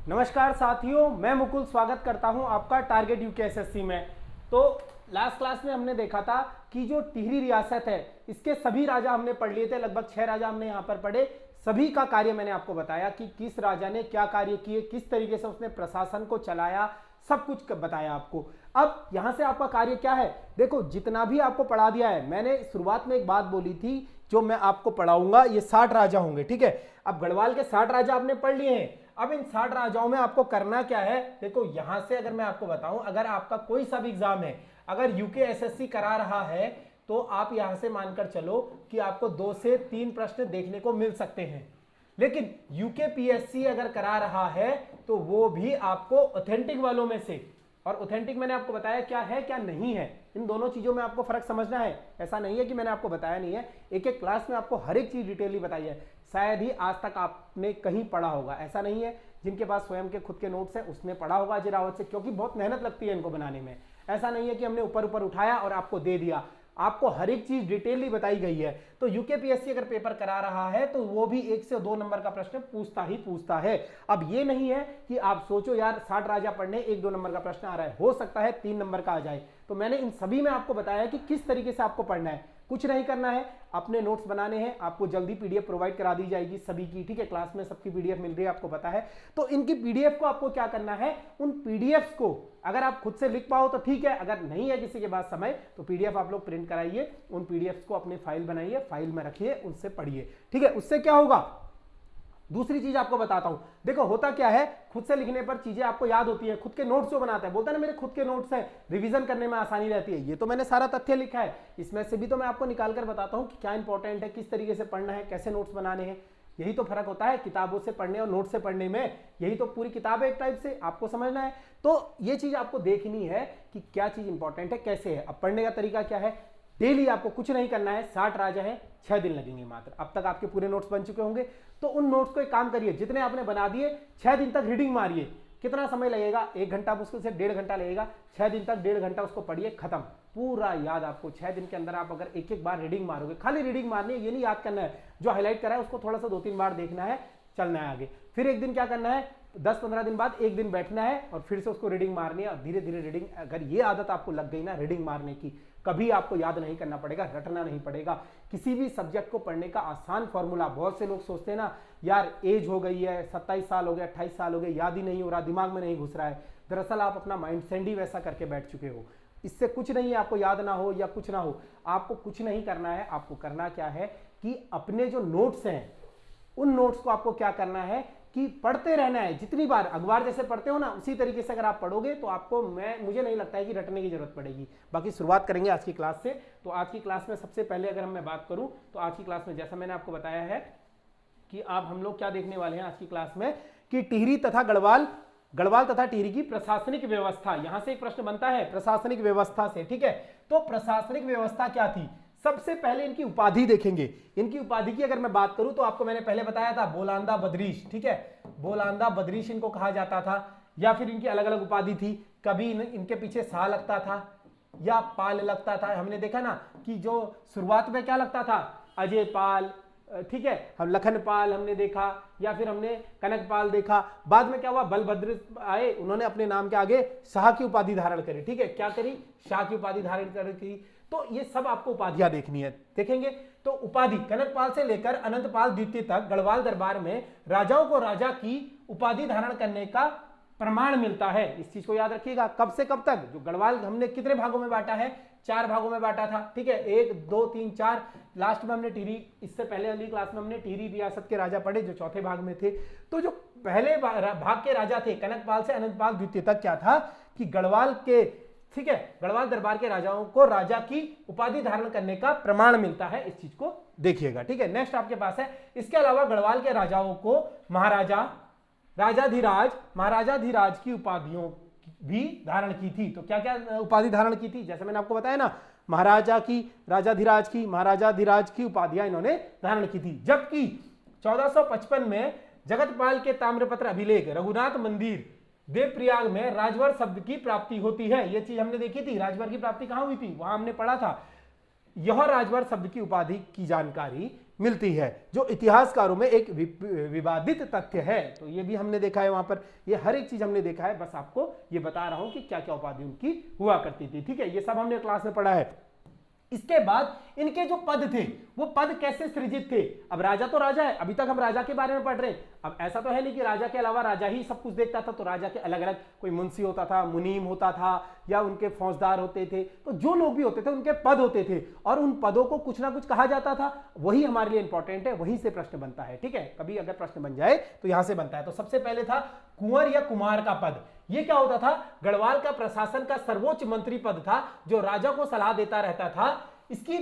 नमस्कार साथियों, मैं मुकुल स्वागत करता हूं आपका टारगेट यूकेएसएससी में। तो लास्ट क्लास में हमने देखा था कि जो टिहरी रियासत है इसके सभी राजा हमने पढ़ लिए थे। लगभग 6 राजा हमने यहाँ पर पढ़े। सभी का कार्य मैंने आपको बताया कि किस राजा ने क्या कार्य किए, किस तरीके से उसने प्रशासन को चलाया, सब कुछ बताया आपको। अब यहां से आपका कार्य क्या है, देखो जितना भी आपको पढ़ा दिया है, मैंने शुरुआत में एक बात बोली थी जो मैं आपको पढ़ाऊंगा, ये 60 राजा होंगे, ठीक है। अब गढ़वाल के 60 राजा आपने पढ़ लिए हैं। अब इन 60 राजाओं में आपको करना क्या है, देखो यहां से अगर मैं आपको बताऊं, अगर आपका कोई सा भी एग्जाम है, अगर यूकेएसएससी करा रहा है तो आप यहां से मानकर चलो कि आपको 2 से 3 प्रश्न देखने को मिल सकते हैं। लेकिन यूकेपीएससी अगर करा रहा है तो वो भी आपको ऑथेंटिक वालों में से, और ऑथेंटिक मैंने आपको बताया क्या है क्या नहीं है, इन दोनों चीजों में आपको फर्क समझना है। ऐसा नहीं है कि मैंने आपको बताया नहीं है, एक एक क्लास में आपको हर एक चीज डिटेलली बताई है। शायद ही आज तक आपने कहीं पढ़ा होगा, ऐसा नहीं है। जिनके पास स्वयं के खुद के नोट्स है उसने पढ़ा होगा अजय रावत से, क्योंकि बहुत मेहनत लगती है इनको बनाने में। ऐसा नहीं है कि हमने ऊपर ऊपर उठाया और आपको दे दिया, आपको हर एक चीज डिटेलली बताई गई है। तो यूकेपीएससी अगर पेपर करा रहा है तो वो भी 1 से 2 नंबर का प्रश्न पूछता ही पूछता है। अब ये नहीं है कि आप सोचो यार 60 राजा पढ़ने 1-2 नंबर का प्रश्न आ रहा है, हो सकता है 3 नंबर का आ जाए। तो मैंने इन सभी में आपको बताया कि किस तरीके से आपको पढ़ना है। कुछ नहीं करना है, अपने नोट्स बनाने हैं, आपको जल्दी पीडीएफ प्रोवाइड करा दी जाएगी सभी की, ठीक है। क्लास में सबकी पीडीएफ मिल रही है, आपको पता है। तो इनकी पीडीएफ को आपको क्या करना है, उन पीडीएफ को अगर आप खुद से लिख पाओ तो ठीक है, अगर नहीं है किसी के पास समय तो पीडीएफ आप लोग प्रिंट कराइए, उन पीडीएफ को अपने फाइल बनाइए, फाइल में रखिए, उनसे पढ़िए, ठीक है। उससे क्या होगा, दूसरी चीज आपको बताता हूं। देखो होता क्या है, खुद से लिखने पर चीजें आपको याद होती है। खुद के नोट्स जो बनाता है बोलता है ना मेरे खुद के नोट्स हैं, रिवीजन करने में आसानी रहती है। ये तो मैंने सारा तथ्य लिखा है, इसमें से भी तो मैं आपको निकाल कर बताता हूं कि क्या इंपॉर्टेंट है, किस तरीके से पढ़ना है, कैसे नोट्स बनाने हैं। यही तो फर्क होता है किताबों से पढ़ने और नोट से पढ़ने में। यही तो पूरी किताब है एक टाइप से, आपको समझना है। तो ये चीज आपको देखनी है कि क्या चीज इंपॉर्टेंट है, कैसे है। अब पढ़ने का तरीका क्या है, डेली आपको कुछ नहीं करना है। 60 राजा है, 6 दिन लगेंगे मात्र। अब तक आपके पूरे नोट्स बन चुके होंगे, तो उन नोट्स को एक काम करिए, जितने आपने बना दिए 6 दिन तक रीडिंग मारिए। कितना समय लगेगा, 1 घंटा, मुश्किल से 1.5 घंटा लगेगा। 6 दिन तक 1.5 घंटा उसको पढ़िए, खत्म, पूरा याद आपको 6 दिन के अंदर। आप अगर एक एक बार रीडिंग मारोगे, खाली रीडिंग मारनी है, ये नहीं याद करना है, जो हाईलाइट करा है उसको थोड़ा सा 2-3 बार देखना है, चलना है आगे। फिर एक दिन क्या करना है, 10-15 दिन बाद एक दिन बैठना है और फिर से उसको रीडिंग मारनी है, और धीरे धीरे रीडिंग। अगर ये आदत आपको लग गई ना रीडिंग मारने की, कभी आपको याद नहीं करना पड़ेगा, रटना नहीं पड़ेगा। किसी भी सब्जेक्ट को पढ़ने का आसान फॉर्मूला, बहुत से लोग सोचते हैं ना यार एज हो गई है, 27 साल हो गया, 28 साल हो गए, याद ही नहीं हो रहा, दिमाग में नहीं घुस रहा है। दरअसल आप अपना माइंड सेट ही वैसा करके बैठ चुके हो। इससे कुछ नहीं है, आपको याद ना हो या कुछ ना हो, आपको कुछ नहीं करना है। आपको करना क्या है कि अपने जो नोट्स हैं उन नोट्स को आपको क्या करना है कि पढ़ते रहना है। जितनी बार अखबार जैसे पढ़ते हो ना, उसी तरीके से अगर आप पढ़ोगे तो आपको मुझे नहीं लगता है कि रटने की जरूरत पड़ेगी। बाकी शुरुआत करेंगे आज की क्लास से। तो आज की क्लास में सबसे पहले अगर मैं बात करूं तो आज की क्लास में जैसा मैंने आपको बताया है कि आप हम लोग क्या देखने वाले हैं आज की क्लास में, कि टिहरी तथा गढ़वाल तथा टिहरी की प्रशासनिक व्यवस्था। यहां से एक प्रश्न बनता है प्रशासनिक व्यवस्था से, ठीक है। तो प्रशासनिक व्यवस्था क्या थी, सबसे पहले इनकी उपाधि देखेंगे। इनकी उपाधि की अगर मैं बात करूं तो आपको मैंने पहले बताया था बोलांदा बदरीश, ठीक है। बोलांदा बदरीश इनको कहा जाता था, या फिर इनकी अलग अलग उपाधि थी। कभी इनके पीछे शाह लगता था या पाल लगता था। हमने देखा ना कि जो शुरुआत में क्या लगता था, अजय पाल, ठीक है, हम लखन पाल हमने देखा, या फिर हमने कनक पाल देखा। बाद में क्या हुआ, बलभद्र आए, उन्होंने अपने नाम के आगे शाह की उपाधि धारण करी, ठीक है। क्या करी, शाह की उपाधि धारण करी। तो ये सब आपको उपाधियां देखनी है, देखेंगे। तो उपाधि कनकपाल से लेकर अनंतपाल द्वितीय तक गढ़वाल दरबार में राजाओं को राजा की उपाधि धारण करने का प्रमाण मिलता है। इस चीज को याद रखिएगा। कब से कब तक, जो गढ़वाल हमने कितने भागों में बांटा है, 4 भागों में बांटा था, ठीक है। 1, 2, 3, 4। लास्ट में हमने टिहरी, इससे पहले वाली क्लास में हमने टिहरी रियासत के राजा पढ़े जो चौथे भाग में थे। तो जो पहले भाग के राजा थे कनकपाल से अनंतपाल द्वितीय तक, क्या था कि गढ़वाल के, ठीक है, गढ़वाल दरबार के राजाओं को राजा की उपाधि धारण करने का प्रमाण मिलता है। इस चीज को देखिएगा, ठीक है। नेक्स्ट आपके पास है, इसके अलावा गढ़वाल के राजाओं को महाराजा, राजाधिराज, महाराजाधिराज की उपाधियों भी धारण की थी। तो क्या क्या उपाधि धारण की थी, जैसे मैंने आपको बताया ना, महाराजा की, राजाधिराज की, महाराजाधिराज की उपाधियां इन्होंने धारण की थी। जबकि 1455 में जगतपाल के ताम्रपत्र अभिलेख रघुनाथ मंदिर देवप्रयाग में राजवर शब्द की प्राप्ति होती है। यह चीज हमने देखी थी, राजवर की प्राप्ति कहां हुई थी, वहां हमने पढ़ा था। यह राजभर शब्द की उपाधि की जानकारी मिलती है, जो इतिहासकारों में एक विवादित तथ्य है। तो ये भी हमने देखा है वहां पर, ये हर एक चीज हमने देखा है, बस आपको ये बता रहा हूं कि क्या क्या उपाधि उनकी हुआ करती थी। ठीक है, ये सब हमने क्लास में पढ़ा है। इसके बाद इनके जो पद थे वो पद कैसे सृजित थे। अब राजा तो राजा है, अभी तक हम राजा के बारे में पढ़ रहे हैं। अब ऐसा तो है नहीं कि राजा के अलावा राजा ही सब कुछ देखता था, तो राजा के अलग अलग कोई मुंशी होता था, मुनीम होता था, या उनके फौजदार होते थे। तो जो लोग भी होते थे उनके पद होते थे, और उन पदों को कुछ ना कुछ कहा जाता था। वही हमारे लिए इंपॉर्टेंट है, वहीं से प्रश्न बनता है। ठीक है, कभी अगर प्रश्न बन जाए तो यहां से बनता है। तो सबसे पहले था कुंवर या कुमार का पद। ये क्या होता था, गढ़वाल का प्रशासन का सर्वोच्च मंत्री पद था, जो राजा को सलाह देता रहता था। इसी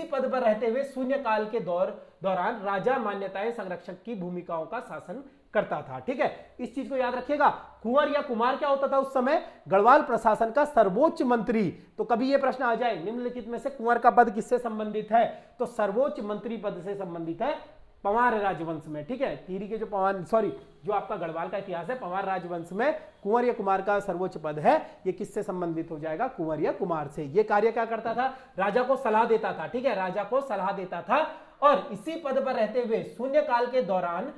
पद पर रहते हुए शून्य काल के दौरान राजा मान्यताएं संरक्षक की भूमिकाओं का शासन करता था। ठीक है, इस चीज को याद रखिएगा। कुंवर या कुमार क्या होता था उस समय, गढ़वाल प्रशासन का सर्वोच्च मंत्री। तो कभी यह प्रश्न आ जाए निम्नलिखित में से कुंवर का पद किससे संबंधित है, तो सर्वोच्च मंत्री पद से संबंधित है, पंवार राजवंश में। ठीक है, टिहरी के जो आपका गढ़वाल का इतिहास है, पंवार राजवंश में कुंवर या कुमार का सर्वोच्च पद है। ये किससे संबंधित हो जाएगा, कुंवर या कुमार से। ये कार्य क्या करता था, राजा को सलाह देता था। ठीक है, राजा को सलाह देता था, और इसी पद पर रहते हुए शून्य काल के दौरान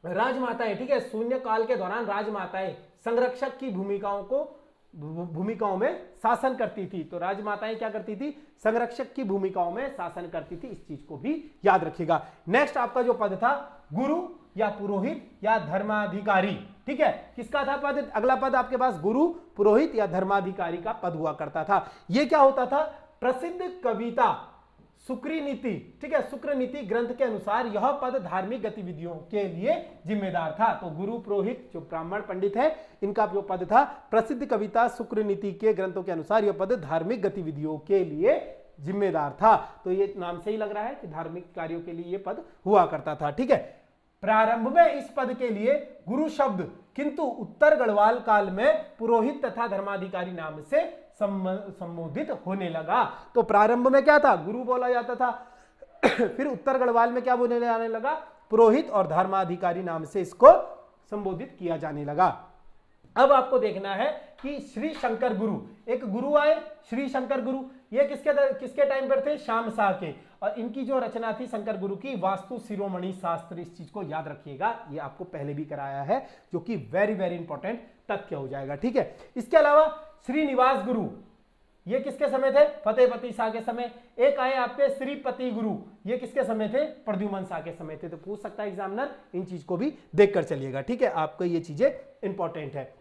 राजमाताएं, ठीक है, शून्य काल के दौरान राजमाताएं संरक्षक की भूमिकाओं में शासन करती थी। तो राजमाताएं क्या करती थी, संरक्षक की भूमिकाओं में शासन करती थी। इस चीज को भी याद रखिएगा। नेक्स्ट आपका जो पद था, गुरु या पुरोहित या धर्माधिकारी। ठीक है, किसका था पद, अगला पद आपके पास गुरु, पुरोहित या धर्माधिकारी का पद हुआ करता था। यह क्या होता था, प्रसिद्ध कविता शुक्रनीति, ठीक है, शुक्रनीति ग्रंथ के अनुसार यह पद धार्मिक गतिविधियों के लिए जिम्मेदार था। तो गुरु, पुरोहित, जो ब्राह्मण पंडित है, इनका जो पद था, प्रसिद्ध कविता शुक्रनीति के ग्रंथों के अनुसार यह पद धार्मिक गतिविधियों के लिए जिम्मेदार था। तो ये नाम से ही लग रहा है कि धार्मिक कार्यों के लिए यह पद हुआ करता था। ठीक है, प्रारंभ में इस पद के लिए गुरु शब्द, किंतु उत्तर गढ़वाल काल में पुरोहित तथा धर्माधिकारी नाम से संबोधित होने लगा। तो प्रारंभ में क्या था, गुरु बोला जाता था, फिर उत्तर गढ़वाल में क्या बोलने जाने लगा, पुरोहित और धर्माधिकारी नाम से इसको संबोधित किया जाने लगा। अब आपको देखना है कि श्री शंकर गुरु, एक गुरु आए श्री शंकर गुरु, ये किसके टाइम पर थे, श्याम शाह के, और इनकी जो रचना थी शंकर गुरु की, वास्तु शिरोमणि शास्त्र। इस चीज को याद रखिएगा, ये आपको पहले भी कराया है, जो कि वेरी वेरी इंपॉर्टेंट तथ्य हो जाएगा। ठीक है, इसके अलावा श्रीनिवास गुरु, ये किसके समय थे, फतेहपति शाह के समय। एक आए आपके श्रीपति गुरु, ये किसके समय थे, प्रद्युमन शाह के समय थे। तो पूछ सकता है एग्जामिनर, इन चीज को भी देखकर चलिएगा। ठीक है, आपको ये चीजें इंपॉर्टेंट है।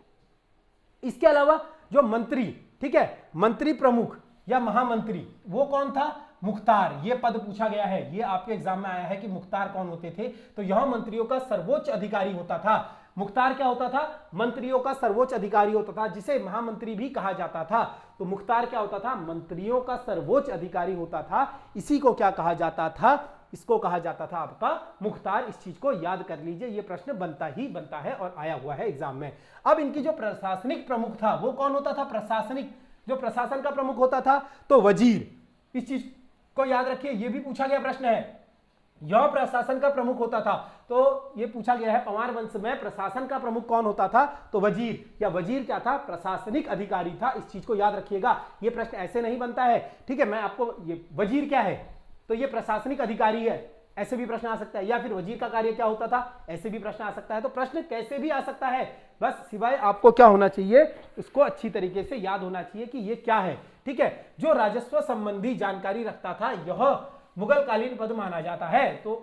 इसके अलावा जो मंत्री, ठीक है, मंत्री प्रमुख या महामंत्री, वो कौन था, मुख्तार। ये पद पूछा गया है, ये आपके एग्जाम में आया है कि मुख्तार कौन होते थे। तो यह मंत्रियों का सर्वोच्च अधिकारी होता था। मुख्तार क्या होता था, मंत्रियों का सर्वोच्च अधिकारी होता था, जिसे महामंत्री भी कहा जाता था। तो मुख्तार क्या होता था, मंत्रियों का सर्वोच्च अधिकारी होता था। इसी को क्या कहा जाता था, इसको कहा जाता था आपका मुख्तार। इस चीज को याद कर लीजिए, ये प्रश्न बनता ही बनता है और आया हुआ है एग्जाम में। अब इनकी जो प्रशासनिक प्रमुख था वो कौन होता था, प्रशासनिक, जो प्रशासन का प्रमुख होता था, तो वजीर। इस चीज को याद रखिए, ये भी पूछा गया प्रश्न है, यह प्रशासन का प्रमुख होता था। तो ये पूछा गया है, पंवार वंश में प्रशासन का प्रमुख कौन होता था, तो वजीर, या वजीर क्या था, प्रशासनिक अधिकारी था। इस चीज को याद रखिएगा, ये प्रश्न ऐसे नहीं बनता है। ठीक है, मैं आपको, ये वजीर क्या है, तो ये प्रशासनिक अधिकारी है, ऐसे भी प्रश्न आ सकता है। या फिर वजीर का कार्य क्या होता था, ऐसे भी प्रश्न आ सकता है। तो प्रश्न कैसे भी आ सकता है, बस सिवाय आपको क्या होना चाहिए, इसको अच्छी तरीके से याद होना चाहिए कि ये क्या है। ठीक है, जो राजस्व संबंधी जानकारी रखता था, यह मुगल कालीन पद माना जाता है। तो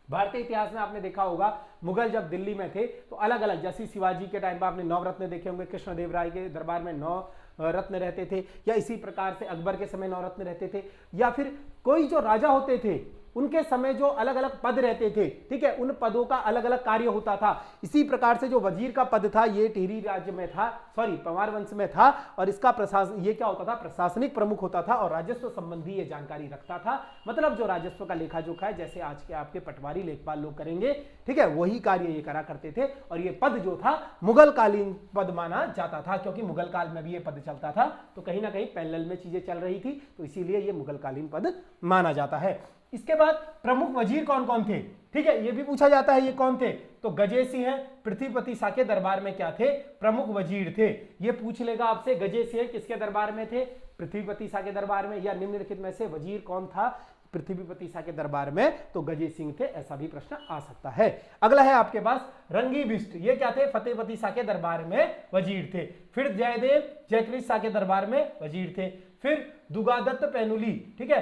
भारतीय इतिहास में आपने देखा होगा, मुगल जब दिल्ली में थे तो अलग अलग, जैसे शिवाजी के टाइम पर आपने नवरत्न देखे होंगे, कृष्णदेवराय के दरबार में 9 रत्न रहते थे, या इसी प्रकार से अकबर के समय 9 रत्न रहते थे, या फिर कोई जो राजा होते थे उनके समय जो अलग अलग पद रहते थे, ठीक है, उन पदों का अलग अलग कार्य होता था। इसी प्रकार से जो वजीर का पद था, ये टिहरी राज्य में था, पंवार वंश में था, और इसका प्रशासन, ये क्या होता था, प्रशासनिक प्रमुख होता था, और राजस्व संबंधी ये जानकारी रखता था। मतलब जो राजस्व का लेखा जोखा है, जैसे आज के आपके पटवारी लेखपाल लोग करेंगे, ठीक है, वही कार्य ये करा करते थे। और ये पद जो था मुगल कालीन पद माना जाता था, क्योंकि मुगल काल में भी ये पद चलता था। तो कहीं ना कहीं पैरेलल में चीजें चल रही थी, तो इसीलिए ये मुगल कालीन पद माना जाता है। इसके बाद प्रमुख वजीर कौन कौन थे, ठीक है, ये भी पूछा जाता है, ये कौन थे, तो गजे सिंह हैं, पृथ्वीपति शाह के दरबार में क्या थे, प्रमुख वजीर थे। ये पूछ लेगा आपसे, गजे सिंह किसके दरबार में थे, पृथ्वीपति शाह के दरबार में, या निम्नलिखित में से वजीर कौन था पृथ्वीपति शाह के दरबार में, तो गजे सिंह थे, ऐसा भी प्रश्न आ सकता है। अगला है आपके पास रंगी बिष्ट, ये क्या थे, फतेहपति शाह के दरबार में वजीर थे। फिर जयदेव जयकृत शाह के दरबार में वजीर थे। फिर दुगादत्त पैनुली, ठीक है,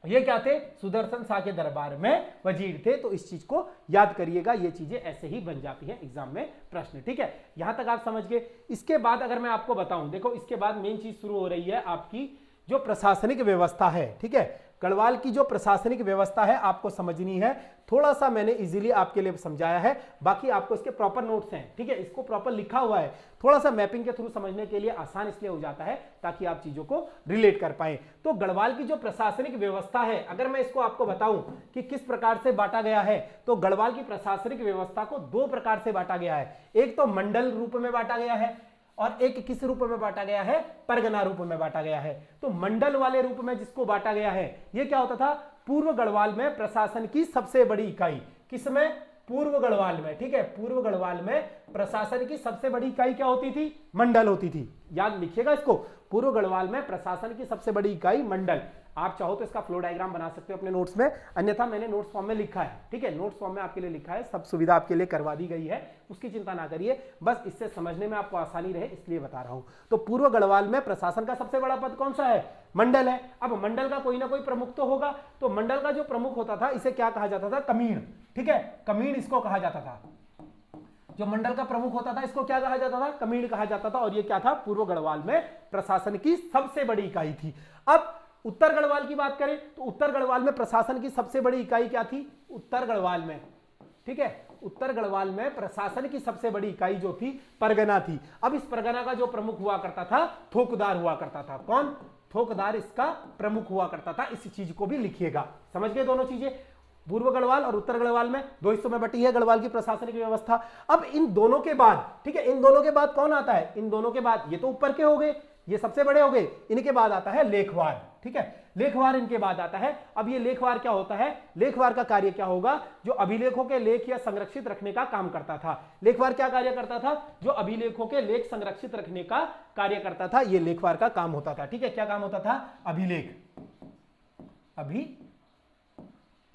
ये क्या थे, सुदर्शन शाह के दरबार में वजीर थे। तो इस चीज को याद करिएगा, ये चीजें ऐसे ही बन जाती है एग्जाम में प्रश्न, ठीक है, यहां तक आप समझ गए। इसके बाद अगर मैं आपको बताऊं, देखो इसके बाद मेन चीज शुरू हो रही है आपकी जो प्रशासनिक व्यवस्था है, ठीक है, गढ़वाल की जो प्रशासनिक व्यवस्था है आपको समझनी है। थोड़ा सा मैंने इजीली आपके लिए समझाया है, बाकी आपको इसके प्रॉपर नोट्स हैं, ठीक है, इसको प्रॉपर लिखा हुआ है, थोड़ा सा मैपिंग के थ्रू समझने के लिए आसान इसलिए हो जाता है ताकि आप चीजों को रिलेट कर पाए। तो गढ़वाल की जो प्रशासनिक व्यवस्था है, अगर मैं इसको आपको बताऊं कि किस प्रकार से बांटा गया है, तो गढ़वाल की प्रशासनिक व्यवस्था को दो प्रकार से बांटा गया है। एक तो मंडल रूप में बांटा गया है और एक किस रूप में बांटा गया है, परगना रूप में बांटा गया है। तो मंडल वाले रूप में जिसको बांटा गया है, ये क्या होता था, पूर्व गढ़वाल में प्रशासन की सबसे बड़ी इकाई, किसमें, पूर्व गढ़वाल में, ठीक है, पूर्व गढ़वाल में प्रशासन की सबसे बड़ी इकाई क्या होती थी, मंडल होती थी। याद लिखिएगा इसको, पूर्व गढ़वाल में प्रशासन की सबसे बड़ी इकाई मंडल। आप चाहो तो इसका फ्लो डायग्राम बना सकते हो अपने नोट्स में, अन्यथा मैंने नोट्स फॉर्म में लिखा है, ठीक है, नोट्स फॉर्म में आपके लिए लिखा है, सब सुविधा आपके लिए करवा दी गई है, उसकी चिंता ना करिए, बस इससे समझने में आपको आसानी रहे इसलिए बता रहा हूं। तो पूर्व गढ़वाल में प्रशासन का सबसे बड़ा पद कौन सा है, मंडल है। अब मंडल का कोई ना कोई प्रमुख तो होगा, तो मंडल का जो प्रमुख होता था इसे क्या कहा जाता था, कमीण, ठीक है, कमीण इसको कहा जाता था। जो मंडल का प्रमुख होता था इसको क्या कहा जाता था, कमीण कहा जाता था। और ये क्या था, पूर्व गढ़वाल में प्रशासन की सबसे बड़ी इकाई थी। अब उत्तर गढ़वाल की बात करें तो उत्तर गढ़वाल में प्रशासन की सबसे बड़ी इकाई क्या थी, उत्तर गढ़वाल में, ठीक है, उत्तर गढ़वाल में प्रशासन की सबसे बड़ी इकाई जो थी परगना थी। अब इस परगना का जो प्रमुख हुआ करता था थोकदार हुआ करता था। कौन, थोकदार इसका प्रमुख हुआ करता था। इस चीज को भी लिखिएगा, समझ गए दोनों चीजें, पूर्व गढ़वाल और उत्तर गढ़वाल में दो हिस्सों में बटी है गढ़वाल की प्रशासनिक व्यवस्था। अब इन दोनों के बाद, ठीक है, इन दोनों के बाद कौन आता है, इन दोनों के बाद, ये तो ऊपर के हो गए, ये सबसे बड़े हो गए, इनके बाद आता है लेखवार, ठीक है, लेखवार इनके बाद आता है। अब ये लेखवार क्या होता है, लेखवार का कार्य क्या होगा, जो अभिलेखों के लेख या संरक्षित रखने का काम करता था। लेखवार क्या कार्य करता था, जो अभिलेखों के लेख संरक्षित रखने का कार्य करता था, ये लेखवार का काम होता था, ठीक है, क्या काम होता था, अभिलेख,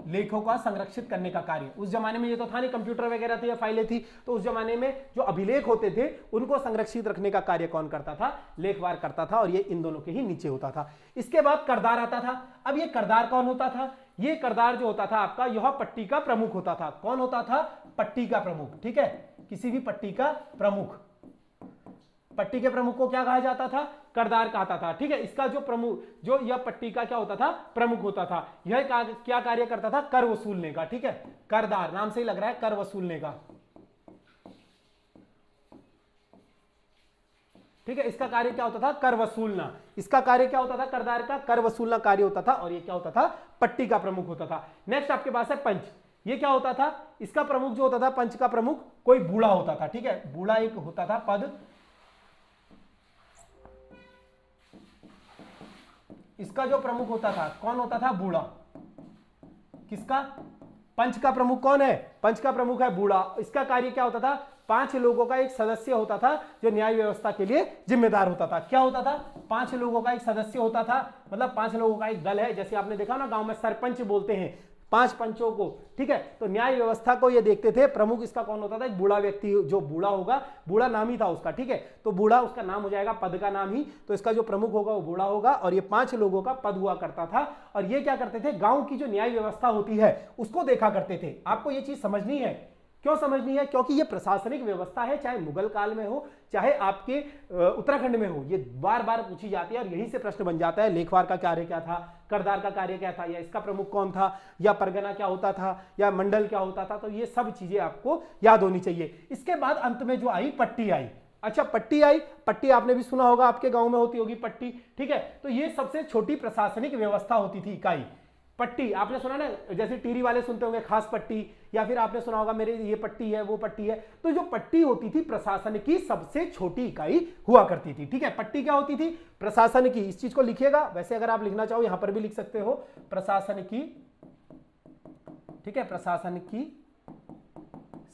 लेखों का संरक्षित करने का कार्य। उस जमाने में ये तो था नहीं, कंप्यूटर वगैरह थे या फाइलें थी, तो उस जमाने में जो अभिलेख होते थे उनको संरक्षित रखने का कार्य कौन करता था, लेखवार करता था, और ये इन दोनों के ही नीचे होता था। इसके बाद करदार आता था। अब ये करदार कौन होता था, ये करदार जो होता था आपका, यह पट्टी का प्रमुख होता था। कौन होता था, पट्टी का प्रमुख, ठीक है, किसी भी पट्टी का प्रमुख, पट्टी के प्रमुख को क्या कहा जाता था, करदार कहता था, ठीक है। इसका जो प्रमुख, जो यह पट्टी का क्या होता था, प्रमुख होता था, यह क्या कार्य करता था, कर वसूलने का, ठीक है, करदार नाम से ही लग रहा है, कर वसूलने का, ठीक है। इसका कार्य क्या होता था, कर वसूलना। इसका कार्य क्या होता था, करदार का कर वसूलना कार्य होता था, और ये क्या होता था, पट्टी का प्रमुख होता था। नेक्स्ट आपके पास है पंच। ये क्या होता था, इसका प्रमुख जो होता था, पंच का प्रमुख कोई बूढ़ा होता था, ठीक है, बूढ़ा एक होता था पद, इसका जो प्रमुख होता था कौन होता था, बूढ़ा। किसका, पंच का प्रमुख कौन है, पंच का प्रमुख है बूढ़ा। इसका कार्य क्या होता था, 5 लोगों का एक सदस्य होता था जो न्याय व्यवस्था के लिए जिम्मेदार होता था। क्या होता था, 5 लोगों का एक सदस्य होता था, मतलब 5 लोगों का एक दल है। जैसे आपने देखा ना गांव में सरपंच बोलते हैं, 5 पंचों को, ठीक है। तो न्याय व्यवस्था को ये देखते थे। प्रमुख इसका कौन होता था, एक बूढ़ा व्यक्ति, जो बूढ़ा होगा, बूढ़ा नाम ही था उसका, ठीक है। तो बूढ़ा उसका नाम हो जाएगा, पद का नाम ही, तो इसका जो प्रमुख होगा वो बूढ़ा होगा, और ये 5 लोगों का पद हुआ करता था। और ये क्या करते थे, गांव की जो न्याय व्यवस्था होती है उसको देखा करते थे। आपको ये चीज समझनी है। क्यों समझनी है, क्योंकि ये प्रशासनिक व्यवस्था है, चाहे मुगल काल में हो, चाहे आपके उत्तराखंड में हो, ये बार बार पूछी जाती है, और यही से प्रश्न बन जाता है, लेखवार का कार्य क्या था, करदार का कार्य क्या था, या इसका प्रमुख कौन था, या परगना क्या होता था, या मंडल क्या होता था। तो ये सब चीजें आपको याद होनी चाहिए। इसके बाद अंत में जो आई, पट्टी आई। अच्छा, पट्टी आई, पट्टी आपने भी सुना होगा, आपके गांव में होती होगी पट्टी, ठीक है। तो ये सबसे छोटी प्रशासनिक व्यवस्था होती थी, इकाई। पट्टी आपने सुना ना, जैसे टीरी वाले सुनते होंगे खास पट्टी, या फिर आपने सुना होगा मेरे ये पट्टी है, वो पट्टी है। तो जो पट्टी होती थी प्रशासन की सबसे छोटी इकाई हुआ करती थी, ठीक है। पट्टी क्या होती थी, प्रशासन की, इस चीज को लिखिएगा। वैसे अगर आप लिखना चाहो यहां पर भी लिख सकते हो, प्रशासन की, ठीक है, प्रशासन की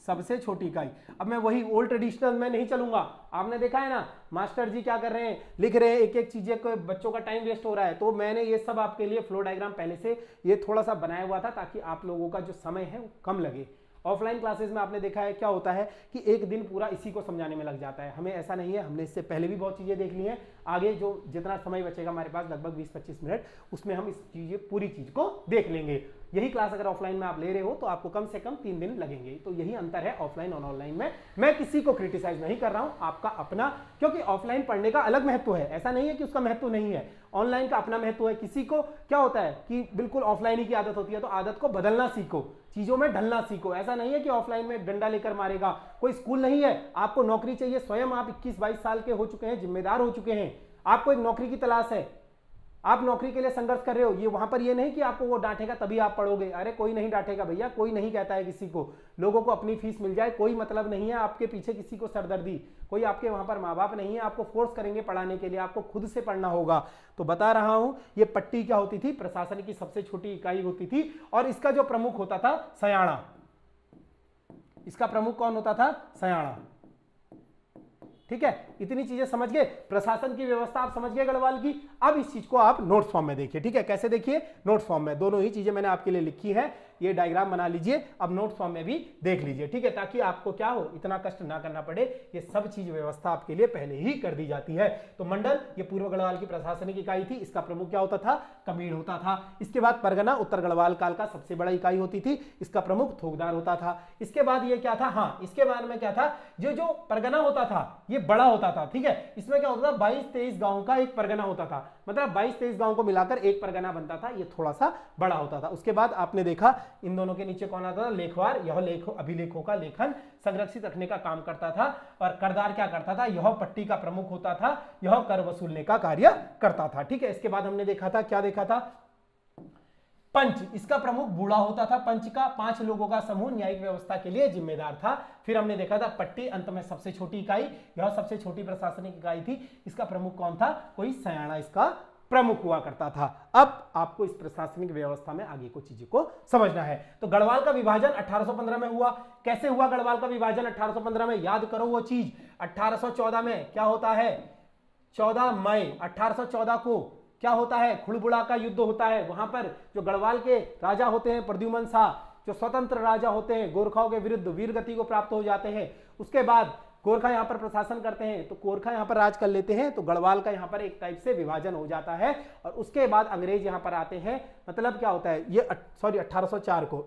सबसे छोटी इकाई। अब मैं वही ओल्ड ट्रेडिशनल में नहीं चलूंगा। आपने देखा है ना मास्टर जी क्या कर रहे हैं, लिख रहे हैं एक एक चीजें को, बच्चों का टाइम वेस्ट हो रहा है। तो मैंने ये सब आपके लिए फ्लो डायग्राम पहले से ये थोड़ा सा बनाया हुआ था ताकि आप लोगों का जो समय है वो कम लगे। ऑफलाइन क्लासेस में आपने देखा है क्या होता है कि एक दिन पूरा इसी को समझाने में लग जाता है। हमें ऐसा नहीं है, हमने इससे पहले भी बहुत चीजें देख ली हैं। आगे जो जितना समय बचेगा हमारे पास लगभग 20-25 मिनट, उसमें हम इस पूरी चीज को देख लेंगे। यही क्लास अगर ऑफलाइन में आप ले रहे हो तो आपको कम से कम 3 दिन लगेंगे। तो यही अंतर है ऑफलाइन और ऑनलाइन में। मैं किसी को क्रिटिसाइज नहीं कर रहा हूं, आपका अपना, क्योंकि ऑफलाइन पढ़ने का अलग महत्व है, ऐसा नहीं है कि उसका महत्व नहीं है। ऑनलाइन का अपना महत्व है। किसी को क्या होता है कि बिल्कुल ऑफलाइन ही की आदत होती है, तो आदत को बदलना सीखो, चीजों में ढलना सीखो। ऐसा नहीं है कि ऑफलाइन में डंडा लेकर मारेगा, कोई स्कूल नहीं है, आपको नौकरी चाहिए। स्वयं आप 21-22 साल के हो चुके हैं, जिम्मेदार हो चुके हैं, आपको एक नौकरी की तलाश है, आप नौकरी के लिए संघर्ष कर रहे हो। ये वहां पर ये नहीं कि आपको वो डांटेगा तभी आप पढ़ोगे। अरे कोई नहीं डांटेगा भैया, कोई नहीं कहता है किसी को। लोगों को अपनी फीस मिल जाए, कोई मतलब नहीं है आपके पीछे किसी को सरदर्दी। कोई आपके वहां पर माँ बाप नहीं है, आपको फोर्स करेंगे पढ़ाने के लिए, आपको खुद से पढ़ना होगा। तो बता रहा हूं, ये पट्टी क्या होती थी, प्रशासन की सबसे छोटी इकाई होती थी। और इसका जो प्रमुख होता था सयाणा, इसका प्रमुख कौन होता था, सयाणा। ठीक है, इतनी चीजें समझ गए, प्रशासन की व्यवस्था आप समझ गए गढ़वाल की। अब इस चीज को आप नोट्स फॉर्म में देखिए। ठीक है, कैसे देखिए, नोट्स फॉर्म में दोनों ही चीजें मैंने आपके लिए लिखी है। ये डायग्राम बना लीजिए, अब नोट्स फॉर्म में भी देख लीजिए। ठीक है, ताकि आपको क्या हो, इतना कष्ट ना करना पड़े। ये सब चीज व्यवस्था आपके लिए पहले ही कर दी जाती है। तो मंडल ये पूर्व गढ़वाल की प्रशासनिक इकाई थी, इसका प्रमुख क्या होता था, कमीण होता था। इसके बाद परगना उत्तर गढ़वाल काल का सबसे बड़ा इकाई होती थी, इसका प्रमुख थोकदार होता था। इसके बाद ये क्या था, हाँ इसके बाद में क्या था, जो परगना होता था ये बड़ा होता था। ठीक है, इसमें क्या होता था, 22-23 गांव का एक परगना होता था, मतलब 22-23 गांव को मिलाकर एक परगना बनता था। ये थोड़ा सा बड़ा होता था। उसके बाद आपने देखा इन दोनों के नीचे कौन आता था, लेखवार। यह अभिलेखों का लेखन संरक्षित रखने का काम करता था। और करदार क्या करता था, यह पट्टी का प्रमुख होता था, यह कर वसूलने का कार्य करता था। ठीक है, इसके बाद हमने देखा था, क्या देखा था, पंच, इसका प्रमुख बूढ़ा होता था। पंच का 5 लोगों का समूह न्यायिक व्यवस्था के लिए जिम्मेदार था। फिर हमने देखा था पट्टी, अंत में सबसे छोटी इकाई, यह सबसे छोटी प्रशासनिक इकाई थी। इसका प्रमुख कौन था, कोई सयाणा इसका प्रमुख हुआ करता था। अब आपको इस प्रशासनिक व्यवस्था में आगे को चीजों को समझना है। तो गढ़वाल का विभाजन 1815 में हुआ। कैसे हुआ गढ़वाल का विभाजन 1815 में, याद करो वो चीज। 1814 में क्या होता है, 14 मई 1814 को क्या होता है, खुड़बुड़ा का युद्ध होता है। वहां पर जो गढ़वाल के राजा होते हैं प्रद्युमन शाह, जो स्वतंत्र राजा होते हैं, गोरखाओं के विरुद्ध वीरगति को प्राप्त हो जाते हैं। उसके बाद गोरखा यहां पर प्रशासन करते हैं, तो गोरखा यहां पर राज कर लेते हैं। तो गढ़वाल का यहां पर एक टाइप से विभाजन हो जाता है। और उसके बाद अंग्रेज यहां पर आते हैं। मतलब क्या होता है, ये 1804 को,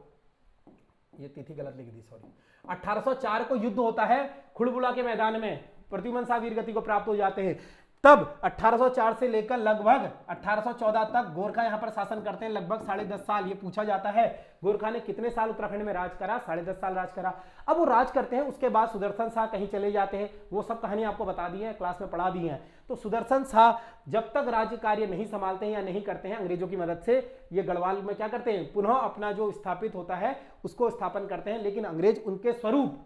ये तिथि गलत लिख दी, सॉरी, 1804 को युद्ध होता है खुड़बुड़ा के मैदान में। प्रद्युमन शाह वीरगति को प्राप्त हो जाते हैं। तब 1804 से लेकर लगभग 1814 तक गोरखा यहां पर शासन करते हैं, लगभग 10.5 साल। ये पूछा जाता है गोरखा ने कितने साल उत्तराखंड में राज करा, 10.5 साल राज करा। अब वो राज करते हैं, उसके बाद सुदर्शन शाह कहीं चले जाते हैं। वो सब कहानी आपको बता दी है, क्लास में पढ़ा दी है। तो सुदर्शन शाह जब तक राज्य कार्य नहीं संभालते हैं या नहीं करते हैं अंग्रेजों की मदद से, ये गढ़वाल में क्या करते हैं, पुनः अपना जो स्थापित होता है उसको स्थापन करते हैं। लेकिन अंग्रेज उनके स्वरूप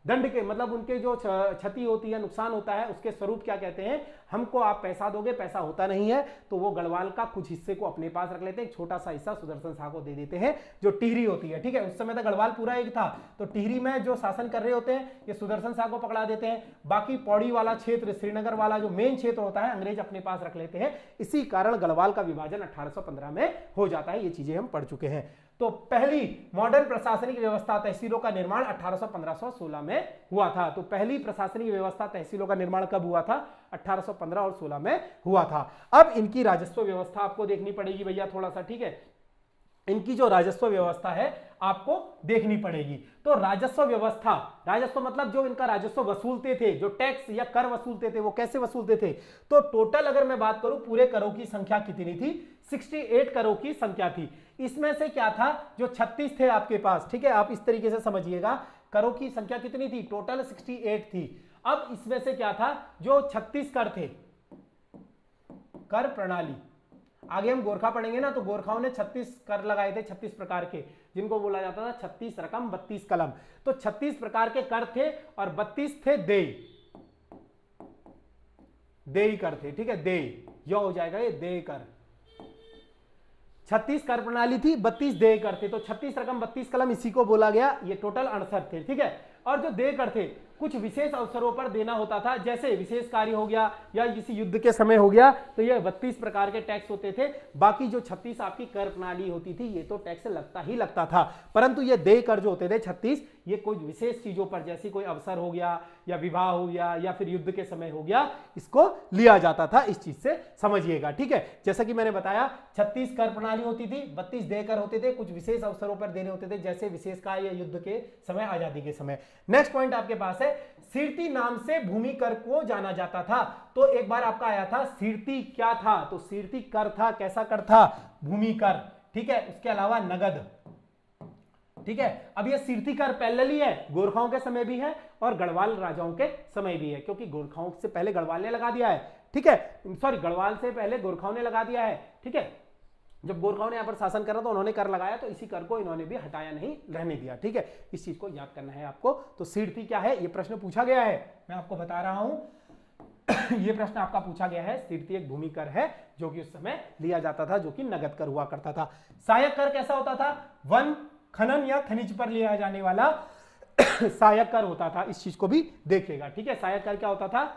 दंड के, मतलब उनके जो क्षति होती है, नुकसान होता है, उसके स्वरूप क्या कहते हैं, हमको आप पैसा दोगे, पैसा होता नहीं है। तो वो गढ़वाल का कुछ हिस्से को अपने पास रख लेते हैं, एक छोटा सा हिस्सा सुदर्शन शाह को दे देते हैं, जो टिहरी होती है। ठीक है, उस समय तक गढ़वाल पूरा एक था। तो टिहरी में जो शासन कर रहे होते हैं ये सुदर्शन शाह को पकड़ा देते हैं। बाकी पौड़ी वाला क्षेत्र, श्रीनगर वाला जो मेन क्षेत्र होता है, अंग्रेज अपने पास रख लेते हैं। इसी कारण गढ़वाल का विभाजन 1815 में हो जाता है। ये चीजें हम पढ़ चुके हैं। तो पहली मॉडर्न प्रशासनिक व्यवस्था तहसीलों का निर्माण 1815-16 में हुआ था। तो पहली प्रशासनिक व्यवस्था तहसीलों का निर्माण कब हुआ था, 1815 और 16 में हुआ था। अब इनकी राजस्व व्यवस्था आपको देखनी पड़ेगी भैया थोड़ा सा। ठीक है, इनकी जो राजस्व व्यवस्था है आपको देखनी पड़ेगी। तो राजस्व व्यवस्था, राजस्व मतलब जो इनका राजस्व वसूलते थे, जो टैक्स या कर वसूलते थे, वो कैसे वसूलते थे। तो टोटल अगर मैं बात करूं पूरे करों की संख्या कितनी थी, 68 करों की संख्या थी। इसमें से क्या था, जो 36 थे आपके पास। ठीक है, आप इस तरीके से समझिएगा, करों की संख्या कितनी थी, टोटल 68 थी। अब इसमें से क्या था, जो 36 कर थे, कर प्रणाली, आगे हम गोरखा पढ़ेंगे ना, तो गोरखाओं ने 36 कर लगाए थे, 36 प्रकार के, जिनको बोला जाता था 36 रकम 32 कलम। तो 36 प्रकार के कर थे और 32 थे देय कर थे। ठीक है, देय, यह हो जाएगा ये देय कर। 36 कर प्रणाली थी, 32 देय कर थे। तो 36 रकम 32 कलम, इसी को बोला गया, ये टोटल 68 थे। ठीक है, और जो देय कर थे कुछ विशेष अवसरों पर देना होता था, जैसे विशेष कार्य हो गया या किसी युद्ध के समय हो गया, तो ये 32 प्रकार के टैक्स होते थे। बाकी जो 36 आपकी कर प्रणाली होती थी ये तो टैक्स लगता ही लगता था, परंतु ये देय कर जो होते थे 36 ये कोई विशेष चीजों पर, जैसी कोई अवसर हो गया या विवाह हो गया या फिर युद्ध के समय हो गया, इसको लिया जाता था। इस चीज से समझिएगा, ठीक है। जैसा कि मैंने बताया 36 कर प्रणाली होती थी, 32 देय कर होते थे, कुछ विशेष अवसरों पर देने होते थे, जैसे विशेष कार्य या युद्ध के समय, आजादी के समय। नेक्स्ट पॉइंट आपके पास है सिरती नाम से भूमि कर को जाना जाता था। तो एक बार आपका आया था सिरती क्या था, तो सिरती कर था, कैसा कर था, भूमि कर, ठीक है। उसके अलावा नगद, ठीक है। अब ये सिरती कर पैरेलल ही है, गोरखाओं के समय भी है और गढ़वाल राजाओं के समय भी है, क्योंकि गोरखाओं से पहले गढ़वाल ने लगा दिया है, ठीक है, सॉरी गढ़वाल से पहले गोरखाओं ने लगा दिया है, ठीक है। जब गोरखाओं ने यहां पर शासन करा तो उन्होंने कर लगाया, तो इसी कर को इन्होंने भी हटाया नहीं, रहने दिया, ठीक है। इस चीज को याद करना है आपको। तो सिरती क्या है, ये प्रश्न पूछा गया है, मैं आपको बता रहा हूं ये प्रश्न आपका पूछा गया है। सिरती एक भूमि कर है जो कि उस समय लिया जाता था, जो कि नगद कर हुआ करता था। सहायक कर कैसा होता था, वन खनन या खनिज पर लिया जाने वाला सहायक कर होता था। इस चीज को भी देखिएगा, ठीक है। सहायक कर क्या होता था,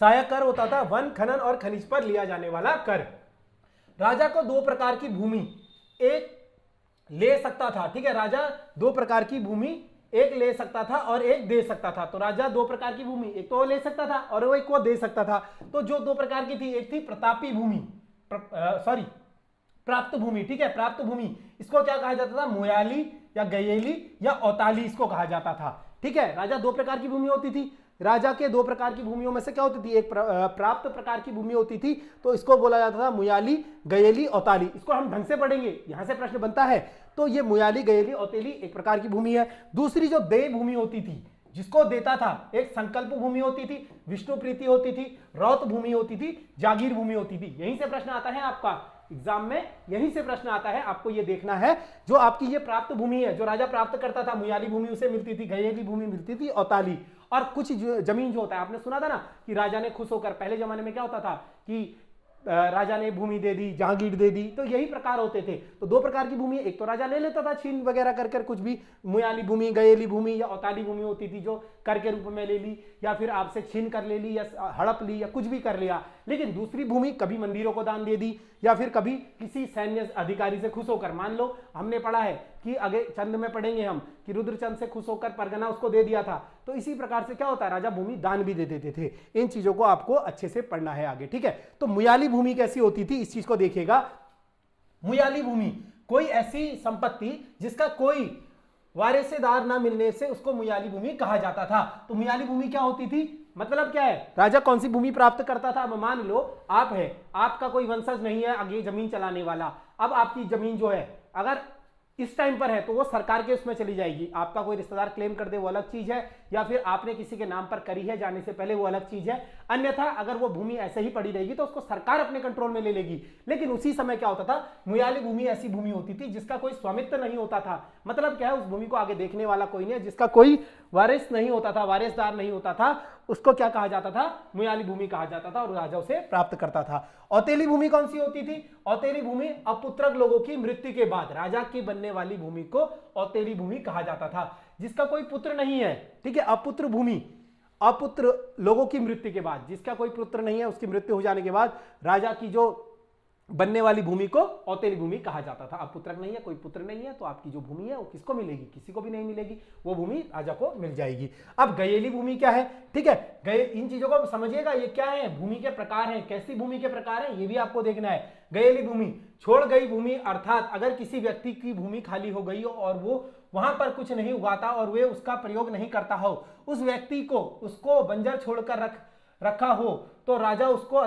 सहायक कर होता था वन खनन और खनिज पर लिया जाने वाला कर। राजा को दो प्रकार की भूमि एक ले सकता था, ठीक है। राजा दो प्रकार की भूमि एक ले सकता था और एक दे सकता था। तो राजा दो प्रकार की भूमि एक तो ले सकता था और वो एक को दे सकता था। तो जो दो प्रकार की थी, एक थी प्रतापी भूमि, सॉरी प्राप्त भूमि, ठीक है। प्राप्त भूमि इसको क्या कहा जाता था, मुयाली या गयेली या औताली इसको कहा जाता था, ठीक है। राजा दो प्रकार की भूमि होती थी, राजा के दो प्रकार की भूमियों में से क्या होती थी, एक प्राप्त प्रकार की भूमि होती थी, तो इसको बोला जाता था मुयाली, गयेली, औताली। इसको हम ढंग से पढ़ेंगे, यहां से प्रश्न बनता है। तो ये मुयाली, गयेली, औतेली एक प्रकार की भूमि है। दूसरी जो देय भूमि होती थी, जिसको देता था, एक संकल्प भूमि होती थी, विष्णु प्रीति होती थी, रौत भूमि होती थी, जागीर भूमि होती थी। यहीं से प्रश्न आता है आपका एग्जाम में, यहीं से प्रश्न आता है। आपको ये देखना है जो आपकी ये प्राप्त भूमि है, जो राजा प्राप्त करता था, मुयाली भूमि उसे मिलती थी, गयेली भूमि मिलती थी, औताली। और कुछ जमीन जो होता है, आपने सुना था ना कि राजा ने खुश होकर, पहले जमाने में क्या होता था कि राजा ने भूमि दे दी, जहांगीर दे दी, तो यही प्रकार होते थे। तो दो प्रकार की भूमि, एक तो राजा ले लेता था छीन वगैरह कर कुछ भी, मुयाली भूमि, गयेली भूमि या औताली भूमि होती थी जो कर के रूप में ले ली, या फिर आपसे छीन कर ले ली, या हड़प ली, या कुछ भी कर लिया। लेकिन दूसरी भूमि कभी मंदिरों को दान दे दी, या फिर कभी किसी सैन्य अधिकारी से खुश होकर, मान लो हमने पढ़ा है कि आगे चंद में पढ़ेंगे हम कि रुद्रचंद से खुश होकर परगना उसको दे दिया था। तो इसी प्रकार से क्या होता है, राजा भूमि दान भी दे देते थे। इन चीजों को आपको अच्छे से पढ़ना है आगे, ठीक है। तो मुयाली भूमि कैसी होती थी, इस चीज को देखिएगा। मुयाली भूमि कोई ऐसी संपत्ति जिसका कोई वारिसेदार ना मिलने से उसको मुयाली भूमि कहा जाता था। तो मुयाली भूमि क्या होती थी, मतलब क्या है, राजा कौन सी भूमि प्राप्त करता था। अब मान लो आप है, आपका कोई वंशज नहीं है आगे जमीन चलाने वाला, अब आपकी जमीन जो है अगर इस टाइम पर है तो वो सरकार के उसमें चली जाएगी। आपका कोई रिश्तेदार क्लेम कर दे वो अलग चीज है, या फिर आपने किसी के नाम पर करी है जाने से पहले वो अलग चीज है। अन्यथा अगर वो भूमि ऐसे ही पड़ी रहेगी तो उसको सरकार अपने कंट्रोल में ले लेगी। लेकिन उसी समय क्या होता था, मुयाली भूमि ऐसी भूमि होती थी जिसका कोई स्वामित्व नहीं होता था। मतलब क्या है, उस भूमि को आगे देखने वाला कोई नहीं है, जिसका कोई वारिस नहीं होता था, वारिसदार नहीं होता था, उसको क्या कहा जाता था, मुयाली भूमि कहा जाता था, और राजा उसे प्राप्त करता था। औतेली भूमि कौन सी होती थी, औतेली भूमि अपुत्रक लोगों की मृत्यु के बाद राजा की बनने वाली भूमि को औतेली भूमि कहा जाता था, जिसका कोई पुत्र नहीं है, ठीक है। अपुत्र भूमि, अपुत्र लोगों की मृत्यु के बाद, जिसका कोई पुत्र नहीं है, उसकी मृत्यु हो जाने के बाद राजा की जो बनने वाली भूमि को औतेली भूमि कहा जाता था। अब पुत्र नहीं है, कोई पुत्र नहीं है, तो आपकी जो भूमि है वो किसको मिलेगी, किसी को भी नहीं मिलेगी, वो भूमि राजा को मिल जाएगी। अब गयेली भूमि क्या है, ठीक है, इन चीजों को समझिएगा, ये क्या है, भूमि के प्रकार हैं, कैसी भूमि के प्रकार हैं ये भी आपको देखना है। गयेली भूमि छोड़ गई भूमि, अर्थात अगर किसी व्यक्ति की भूमि खाली हो गई हो और वो वहां पर कुछ नहीं उगाता और वे उसका प्रयोग नहीं करता हो, उस व्यक्ति को उसको बंजर छोड़कर रखा हो, तो राजा उसको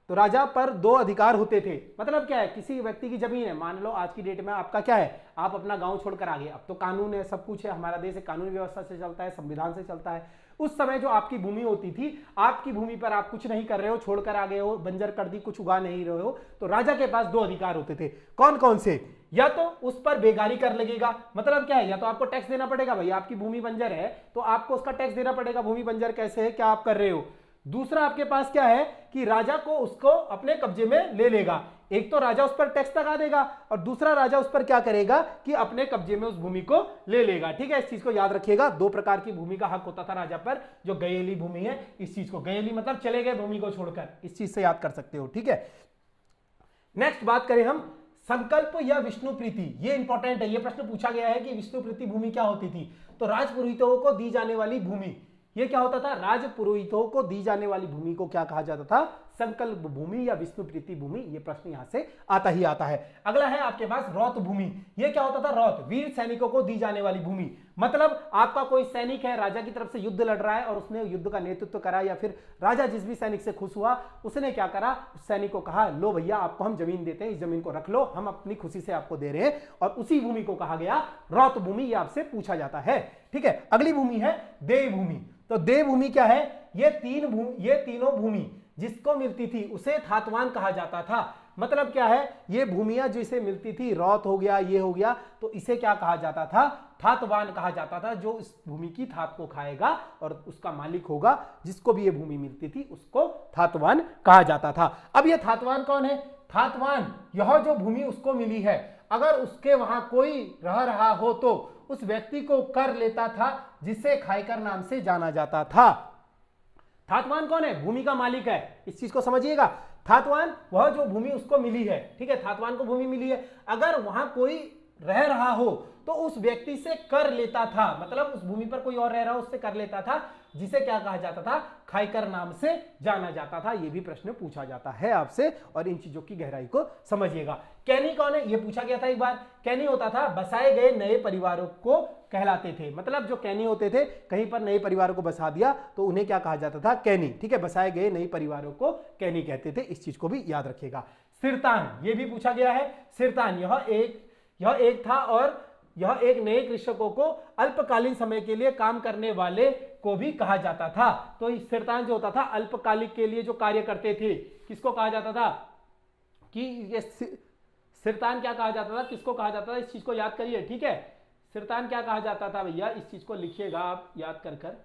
राजा पर दो अधिकार होते थे। मतलब क्या है, किसी व्यक्ति की जमीन है, मान लो आज की डेट में आपका क्या है, आप अपना गांव छोड़कर आ गए, अब तो कानून है, सब कुछ है, हमारा देश है, कानूनी व्यवस्था से चलता है, संविधान से चलता है। उस समय जो आपकी भूमि होती थी, आपकी भूमि पर आप कुछ नहीं कर रहे हो, छोड़कर आ गए हो, बंजर कर दी, कुछ उगा नहीं रहे हो, तो राजा के पास दो अधिकार होते थे। कौन कौन से, या तो उस पर बेगारी कर लगेगा, मतलब क्या है, या तो आपको टैक्स देना पड़ेगा, भाई आपकी भूमि बंजर है तो आपको उसका टैक्स देना पड़ेगा, भूमि बंजर कैसे है, क्या आप कर रहे हो, दूसरा आपके पास क्या है कि राजा को उसको अपने कब्जे में ले लेगा। एक तो राजा उस पर टैक्स लगा देगा और दूसरा राजा उस पर क्या करेगा कि अपने कब्जे में उस भूमि को ले लेगा। ठीक है, इस चीज को याद रखिएगा। दो प्रकार की भूमि का हक होता था राजा पर, जो गयेली भूमि है, इस चीज को गयेली मतलब चले गए भूमि को छोड़कर, इस चीज से याद कर सकते हो। ठीक है, नेक्स्ट बात करें हम संकल्प या विष्णु प्रीति। ये इंपॉर्टेंट है, ये प्रश्न पूछा गया है कि विष्णु प्रीति भूमि क्या होती थी। तो राजपुरोहितों को दी जाने वाली भूमि, ये क्या होता था, राजपुरोहितों को दी जाने वाली भूमि को क्या कहा जाता था, संकल्प भूमि या विष्णु प्रीति भूमि। ये प्रश्न यहां से आता ही आता है। अगला है आपके पास रौत भूमि। ये क्या होता था, रौत वीर सैनिकों को दी जाने वाली भूमि। मतलब आपका कोई सैनिक है, राजा की तरफ से युद्ध लड़ रहा है और उसने युद्ध का नेतृत्व करा, या फिर राजा जिस भी सैनिक से खुश हुआ उसने क्या करा, उस सैनिक को कहा लो भैया आपको हम जमीन देते हैं, इस जमीन को रख लो, हम अपनी खुशी से आपको दे रहे हैं, और उसी भूमि को कहा गया रौत भूमि। ये आपसे पूछा जाता है। ठीक है, अगली भूमि है देव भूमि। तो देव भूमि क्या है, ये तीनों भूमि जिसको मिलती थी उसे थातवान कहा जाता था। मतलब क्या है, ये भूमियां जिसे मिलती थी, रौत हो गया, ये हो गया, तो इसे क्या कहा जाता था, थातवान कहा जाता था। जो इस भूमि की थात को खाएगा और उसका मालिक होगा, जिसको भी ये भूमि मिलती थी, उसको थातवान कहा जाता था। अब ये थातवान कौन है, थातवान यह जो भूमि उसको मिली है, अगर उसके वहां कोई रह रहा हो तो उस व्यक्ति को कर लेता था, जिसे खायकर नाम से जाना जाता था। थातवान कौन है, भूमि का मालिक है, इस चीज को समझिएगा। थातवान वह जो भूमि उसको मिली है, ठीक है, थातवान को भूमि मिली है, अगर वहां कोई रह रहा हो तो उस व्यक्ति से कर लेता था, मतलब उस भूमि पर कोई और रह रहा हो उससे कर लेता था, जिसे क्या कहा जाता था, खायकर नाम से जाना जाता था। यह भी प्रश्न पूछा जाता है आपसे, और इन चीजों की गहराई को समझिएगा। कैनी कौन है, यह पूछा गया था एक बार। कैनी होता था बसाए गए नए परिवारों को कहलाते थे। मतलब जो कैनी होते थे, कहीं पर नए परिवारों को बसा दिया तो उन्हें क्या कहा जाता था, कैनी। ठीक है, बसाए गए नए परिवारों को कैनी कहते थे, इस चीज को भी याद रखिएगा। सिरतान, यह भी पूछा गया है। सिरतान यह एक था, और यह एक नए कृषकों को अल्पकालीन समय के लिए काम करने वाले को भी कहा जाता था। तो इस सिरतान जो होता था, अल्पकालिक के लिए जो कार्य करते थे, किसको कहा जाता था, कि ये सिरतान क्या कहा जाता था, किसको कहा जाता था, इस चीज को याद करिए। ठीक है, सिरतान क्या कहा जाता था भैया, इस चीज को लिखिएगा आप याद कर कर,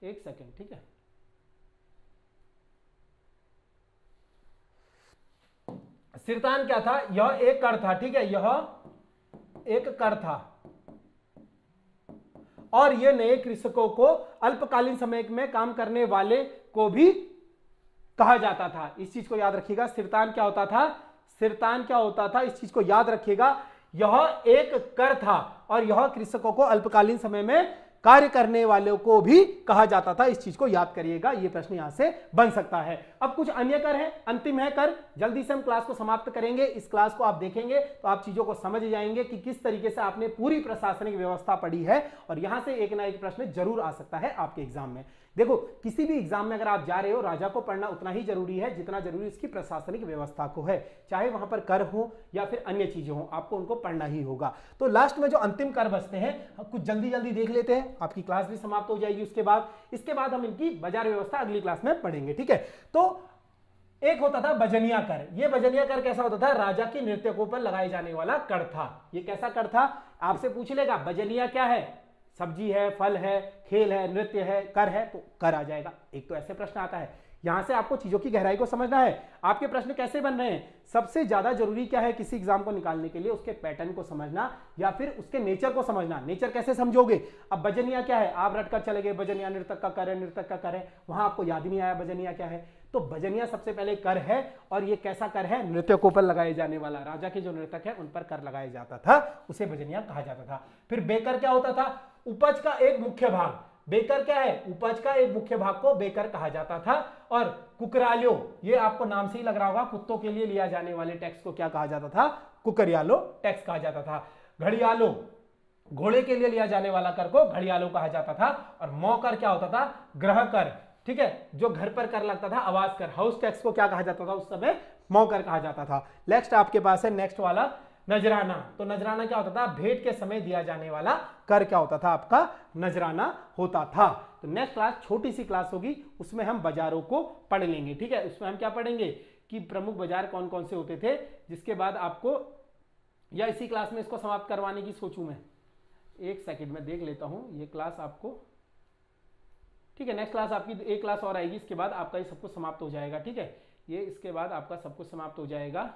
एक सेकेंड। ठीक है, सिरतान क्या था, यह एक कर था। ठीक है, यह एक कर था, और यह नए कृषकों को अल्पकालीन समय में काम करने वाले को भी कहा जाता था। इस चीज को याद रखिएगा। सिरतान क्या होता था, सिरतान क्या होता था, इस चीज को याद रखिएगा। यह एक कर था, और यह कृषकों को अल्पकालीन समय में कार्य करने वालों को भी कहा जाता था। इस चीज को याद करिएगा, यह प्रश्न यहां से बन सकता है। अब कुछ अन्य कर है, अंतिम है कर। जल्दी से हम क्लास को समाप्त करेंगे। इस क्लास को आप देखेंगे तो आप चीजों को समझ जाएंगे कि किस तरीके से आपने पूरी प्रशासनिक व्यवस्था पढ़ी है, और यहां से एक ना एक प्रश्न जरूर आ सकता है आपके एग्जाम में। देखो, किसी भी एग्जाम में अगर आप जा रहे हो, राजा को पढ़ना उतना ही जरूरी है जितना जरूरी इसकी प्रशासनिक व्यवस्था को है। चाहे वहां पर कर हो या फिर अन्य चीजें हो, आपको उनको पढ़ना ही होगा। तो लास्ट में जो अंतिम कर बचते हैं, कुछ जल्दी जल्दी देख लेते हैं, आपकी क्लास भी समाप्त हो जाएगी। इसके बाद हम इनकी बाजार व्यवस्था अगली क्लास में पढ़ेंगे। ठीक है, तो एक होता था बजनिया कर। यह बजनिया कर कैसा होता था, राजा के नृत्यकों पर लगाए जाने वाला कर था। यह कैसा कर था, आपसे पूछ लेगा बजनिया क्या है, सब्जी है, फल है, खेल है, नृत्य है, कर है, तो कर आ जाएगा। एक तो ऐसे प्रश्न आता है। यहां से आपको चीजों की गहराई को समझना है। आपके प्रश्न कैसे बन रहे हैं, सबसे ज्यादा जरूरी क्या है किसी एग्जाम को निकालने के लिए, उसके पैटर्न को समझना या फिर उसके नेचर को समझना। नेचर कैसे समझोगे, अब बजनिया क्या है, आप रट कर चले गए, बजनिया नृतक का कर है, नृतक का कर है, वहां आपको याद ही नहीं आया बजनिया क्या है। तो बजनिया सबसे पहले कर है, और ये कैसा कर है, नृत्यकों पर लगाए जाने वाला। राजा के जो नृतक है उन पर कर लगाया जाता था, उसे बजनिया कहा जाता था। फिर बेकर क्या होता था, उपज का एक मुख्य भाग। बेकर क्या है, उपज का एक मुख्य भाग को बेकर कहा जाता था। और कुकरालो, ये आपको नाम से ही लग रहा होगा, कुत्तों के लिए लिया जाने वाले टैक्स को क्या कहा जाता था, कुकरियालो टैक्स कहा जाता था। घड़ियालो, घोड़े के लिए लिया जाने वाला कर को घड़ियालो कहा जाता था। और मौकर क्या होता था, ग्रह कर। ठीक है, जो घर पर कर लगता था, आवास कर, हाउस टैक्स को क्या कहा जाता था उस समय, मौकर कहा जाता था। नेक्स्ट आपके पास है, नेक्स्ट वाला नजराना। तो नजराना क्या होता था, भेंट के समय दिया जाने वाला कर क्या होता था, आपका नजराना होता था। तो नेक्स्ट क्लास छोटी सी क्लास होगी, उसमें हम बाजारों को पढ़ लेंगे। ठीक है, उसमें हम क्या पढ़ेंगे कि प्रमुख बाजार कौन कौन से होते थे, जिसके बाद आपको, या इसी क्लास में इसको समाप्त करवाने की सोचूं मैं, एक सेकंड में देख लेता हूं ये क्लास आपको। ठीक है। नेक्स्ट क्लास आपकी एक क्लास और आएगी, इसके बाद आपका ये सब कुछ समाप्त हो जाएगा। ठीक है, ये इसके बाद आपका सब कुछ समाप्त हो जाएगा,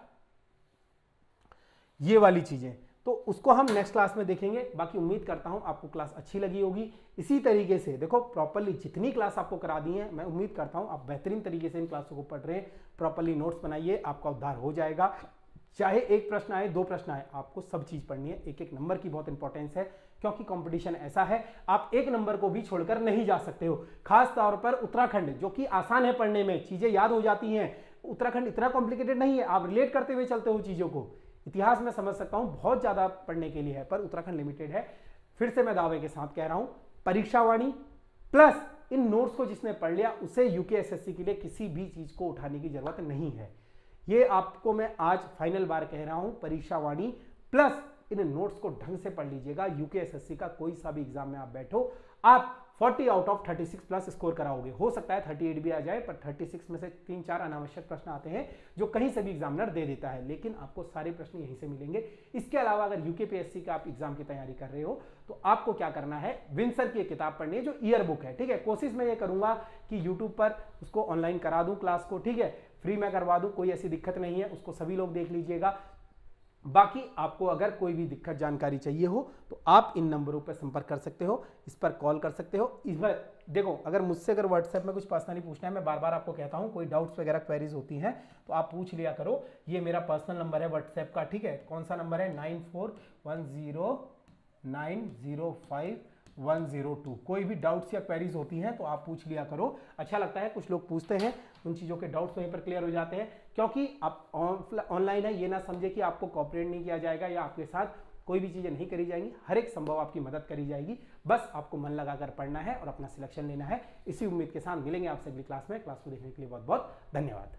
ये वाली चीजें तो उसको हम नेक्स्ट क्लास में देखेंगे। बाकी उम्मीद करता हूं आपको क्लास अच्छी लगी होगी। इसी तरीके से देखो प्रॉपर्ली जितनी क्लास आपको करा दी है, मैं उम्मीद करता हूं आप बेहतरीन तरीके से इन क्लासों को पढ़ रहे हैं। प्रॉपर्ली नोट्स बनाइए, आपका उद्धार हो जाएगा। चाहे एक प्रश्न आए, दो प्रश्न आए, आपको सब चीज पढ़नी है। एक एक नंबर की बहुत इंपॉर्टेंस है, क्योंकि कंपटीशन ऐसा है, आप एक नंबर को भी छोड़कर नहीं जा सकते हो। खास तौर पर उत्तराखंड जो कि आसान है पढ़ने में, चीजें याद हो जाती हैं। उत्तराखंड इतना कॉम्प्लिकेटेड नहीं है, आप रिलेट करते हुए चलते हो चीजों को। इतिहास में समझ सकता हूं बहुत ज्यादा पढ़ने के लिए है, पर उत्तराखंड लिमिटेड है। फिर से मैं दावे के साथ कह रहा हूं, परीक्षावाणी प्लस इन नोट्स को जिसने पढ़ लिया उसे यूकेएसएससी के लिए किसी भी चीज को उठाने की जरूरत नहीं है। ये आपको मैं आज फाइनल बार कह रहा हूं, परीक्षावाणी प्लस इन नोट्स को ढंग से पढ़ लीजिएगा। यूकेएसएससी का कोई सा भी एग्जाम में आप बैठो, आप 40 आउट ऑफ 36 प्लस स्कोर कराओगे। हो सकता है 38 भी आ जाए, पर 36 में से 3-4 अनावश्यक प्रश्न आते हैं जो कहीं से भी एग्जामिनर दे देता है, लेकिन आपको सारे प्रश्न यहीं से मिलेंगे। इसके अलावा अगर यूकेपीएससी का आप एग्जाम की तैयारी कर रहे हो तो आपको क्या करना है, विंसर की किताब पढ़नी है जो ईयर बुक है। ठीक है, कोशिश मैं ये करूंगा कि यूट्यूब पर उसको ऑनलाइन करा दूं क्लास को। ठीक है, फ्री में करवा दूं, कोई ऐसी दिक्कत नहीं है, उसको सभी लोग देख लीजिएगा। बाकी आपको अगर कोई भी दिक्कत जानकारी चाहिए हो तो आप इन नंबरों पर संपर्क कर सकते हो, इस पर कॉल कर सकते हो। इस पर देखो, अगर मुझसे अगर व्हाट्सएप में कुछ पर्सनली पूछना है, मैं बार बार आपको कहता हूं, कोई डाउट्स वगैरह क्वेरीज होती हैं तो आप पूछ लिया करो। ये मेरा पर्सनल नंबर है व्हाट्सएप का। ठीक है, कौन सा नंबर है, 9410905102। कोई भी डाउट्स या क्वेरीज होती हैं तो आप पूछ लिया करो। अच्छा लगता है, कुछ लोग पूछते हैं, उन चीज़ों के डाउट्स वहीं पर क्लियर हो जाते हैं। क्योंकि आप ऑनलाइन है, ये ना समझे कि आपको कोऑपरेट नहीं किया जाएगा या आपके साथ कोई भी चीज़ें नहीं करी जाएंगी। हर एक संभव आपकी मदद करी जाएगी, बस आपको मन लगाकर पढ़ना है और अपना सिलेक्शन लेना है। इसी उम्मीद के साथ मिलेंगे आपसे अगली क्लास में। क्लास को देखने के लिए बहुत बहुत धन्यवाद।